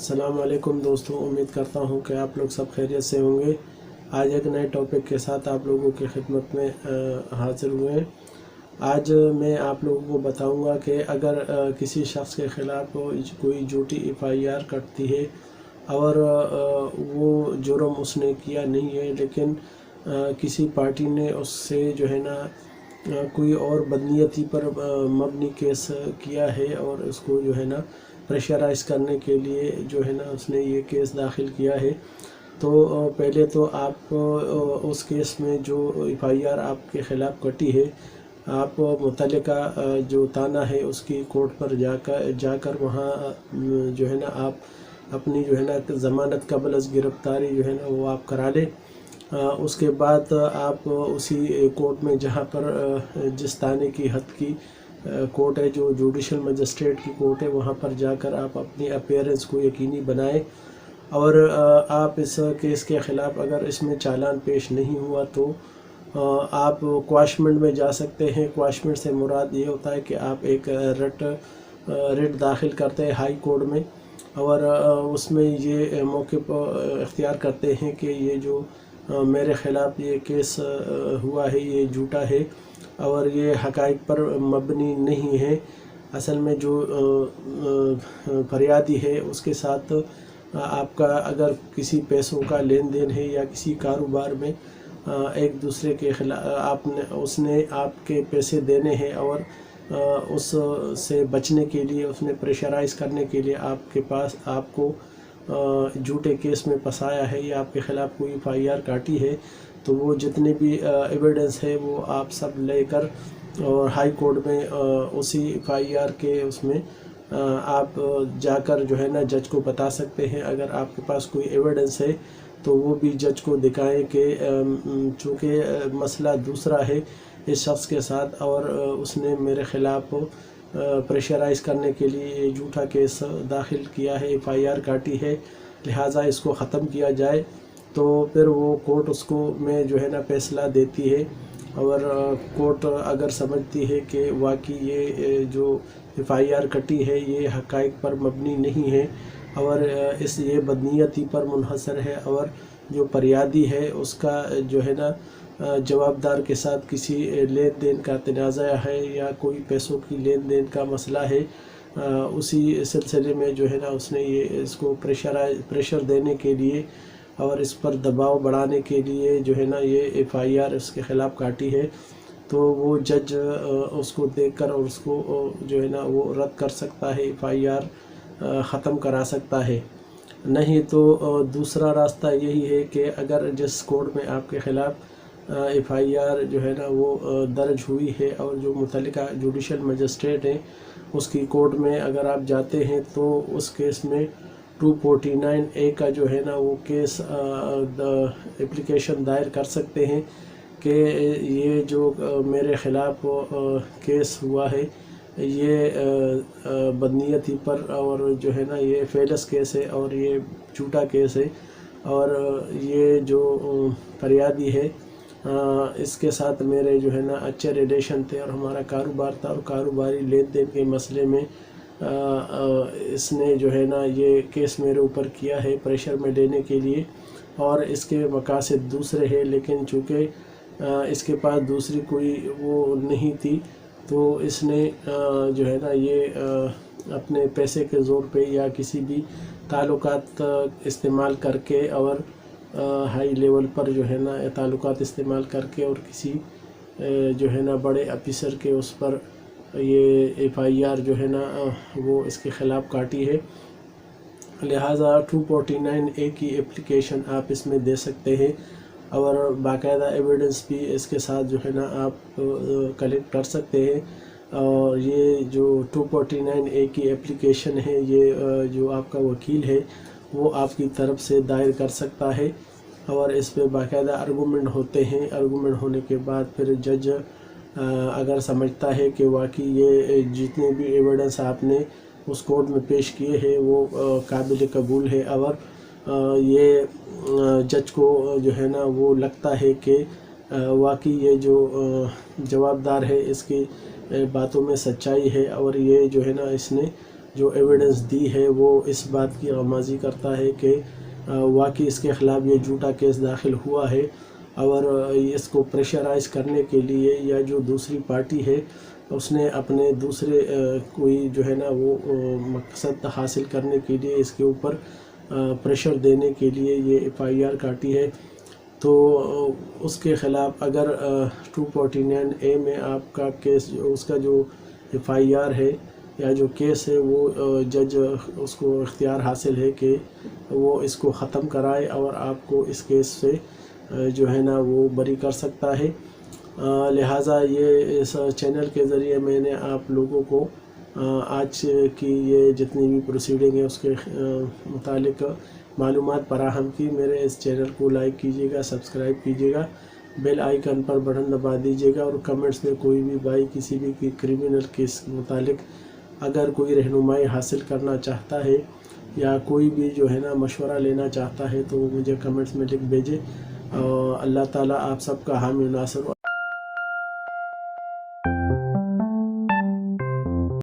अस्सलाम वालेकुम दोस्तों, उम्मीद करता हूँ कि आप लोग सब खैरियत से होंगे। आज एक नए टॉपिक के साथ आप लोगों की खिदमत में हाज़िर हुए हैं। आज मैं आप लोगों को बताऊंगा कि अगर किसी शख्स के ख़िलाफ़ कोई झूठी FIR कटती है और वो जुर्म उसने किया नहीं है, लेकिन किसी पार्टी ने उससे जो है ना कोई और बदनीयती पर मबनी केस किया है और उसको जो है ना प्रेशराइज़ करने के लिए जो है ना उसने ये केस दाखिल किया है। तो पहले तो आप उस केस में जो FIR आपके ख़िलाफ़ कटी है, आप मुतल्लिका जो थाना है उसकी कोर्ट पर जाकर वहाँ जो है ना आप अपनी जो है ना ज़मानत कबल अज़ गिरफ़्तारी जो है ना वो आप करा लें। उसके बाद आप उसी कोर्ट में जहाँ पर जिस थाने की हद की कोर्ट है, जो जुडिशल मजिस्ट्रेट की कोर्ट है, वहाँ पर जाकर आप अपनी अपीयरेंस को यकीनी बनाएं और आप इस केस के ख़िलाफ़ अगर इसमें चालान पेश नहीं हुआ तो आप क्वाशमेंट में जा सकते हैं। क्वाशमेंट से मुराद ये होता है कि आप एक रिट दाखिल करते हैं हाई कोर्ट में और उसमें ये मौके पर इख्तियार करते हैं कि ये जो मेरे ख़िलाफ़ ये केस हुआ है ये झूठा है और ये हक़ाइक़ पर मबनी नहीं है। असल में जो फरियादी है उसके साथ आपका अगर किसी पैसों का लेन देन है या किसी कारोबार में एक दूसरे के खिलाफ उसने आपके पैसे देने हैं और उस से बचने के लिए उसने प्रेशराइज़ करने के लिए आपको झूठे केस में फंसाया है या आपके ख़िलाफ़ कोई FIR काटी है, तो वो जितने भी एविडेंस है वो आप सब लेकर और हाई कोर्ट में उसी FIR के उसमें आप जाकर जो है ना जज को बता सकते हैं। अगर आपके पास कोई एविडेंस है तो वो भी जज को दिखाएं कि चूँकि मसला दूसरा है इस शख्स के साथ और उसने मेरे ख़िलाफ़ प्रेशराइज़ करने के लिए झूठा केस दाखिल किया है, FIR काटी है, लिहाजा इसको ख़त्म किया जाए। तो फिर वो कोर्ट उसको में जो है ना फ़ैसला देती है और कोर्ट अगर समझती है कि वाकई ये जो FIR कटी है ये हक़ाइक़ पर मबनी नहीं है और ये बदनीयती पर मुनहसर है और जो फरियादी है उसका जो है ना जवाबदार के साथ किसी लेन देन का तनाज़ा है या कोई पैसों की लेन देन का मसला है, उसी सिलसिले में जो है ना उसने ये इसको प्रेशर देने के लिए और इस पर दबाव बढ़ाने के लिए जो है ना ये FIR उसके ख़िलाफ़ काटी है, तो वो जज उसको देखकर और उसको जो है ना वो रद्द कर सकता है, FIR ख़त्म करा सकता है। नहीं तो दूसरा रास्ता यही है कि अगर जिस कोर्ट में आपके ख़िलाफ़ FIR जो है ना वो दर्ज हुई है और जो मुतल्लिका जुडिशल मजिस्ट्रेट है उसकी कोर्ट में अगर आप जाते हैं तो उस केस में 249A का जो है ना वो केस एप्लीकेशन दायर कर सकते हैं कि ये जो मेरे ख़िलाफ़ केस हुआ है ये बदनीयती पर और जो है ना ये फेलस केस है और ये झूठा केस है और ये जो फरियादी है इसके साथ मेरे जो है ना अच्छे रिलेशन थे और हमारा कारोबार था और कारोबारी लेन देन के मसले में इसने जो है ना ये केस मेरे ऊपर किया है प्रेशर में लेने के लिए और इसके मकासद दूसरे हैं, लेकिन चूँकि इसके पास दूसरी कोई वो नहीं थी तो इसने जो है ना ये अपने पैसे के ज़ोर पे या किसी भी ताल्लुकात इस्तेमाल करके और हाई लेवल पर जो है ना ताल्लुकात इस्तेमाल करके और किसी जो है ना बड़े ऑफिसर के उस पर ये FIR जो है ना वो इसके ख़िलाफ़ काटी है। लिहाजा 249A की एप्लीकेशन आप इसमें दे सकते हैं और बाकायदा एविडेंस भी इसके साथ जो है ना आप कलेक्ट कर सकते हैं। और ये जो 249A की एप्लीकेशन है ये जो आपका वकील है वो आपकी तरफ से दायर कर सकता है और इस पे बाकायदा आर्गूमेंट होते हैं। आर्गूमेंट होने के बाद फिर जज अगर समझता है कि वाकई ये जितने भी एविडेंस आपने उस कोर्ट में पेश किए हैं वो काबिल कबूल है और ये जज को जो है ना वो लगता है कि वाकई ये जो जवाबदार है इसकी बातों में सच्चाई है और ये जो है ना इसने جو ایویڈنس دی ہے وہ اس بات کی غمازی کرتا ہے کہ واقعی اس کے خلاف یہ جھوٹا کیس داخل ہوا ہے، اور اس کو پریشرائز کرنے کے لیے یا جو دوسری پارٹی ہے اس نے اپنے دوسرے کوئی جو ہے نا وہ مقصد حاصل کرنے کے لیے اس کے اوپر پریشر دینے کے لیے یہ FIR کاٹی ہے۔ تو اس کے خلاف اگر 249A میں آپ کا کیس، اس کا جو FIR ہے یا جو کیس ہے، وہ جج اس کو اختیار حاصل ہے کہ وہ اس کو ختم کرائے اور آپ کو اس کیس سے جو ہے نا وہ بری کر سکتا ہے۔ لہٰذا یہ اس چینل کے ذریعے میں نے آپ لوگوں کو آج کی یہ جتنی بھی پروسیڈنگ ہے اس کے متعلق معلومات فراہم کی۔ میرے اس چینل کو لائک کیجیے گا، سبسکرائب کیجیے گا، بیل آئیکن پر بٹن دبا دیجیے گا، اور کمنٹس میں کوئی بھی بھائی کسی بھی کریمنل کیس کے متعلق اگر کوئی رہنمائی حاصل کرنا چاہتا ہے یا کوئی بھی جو ہے نا مشورہ لینا چاہتا ہے تو وہ مجھے کمنٹس میں لکھ بھیجے۔ اللہ تعالیٰ آپ سب کا حامی و ناصر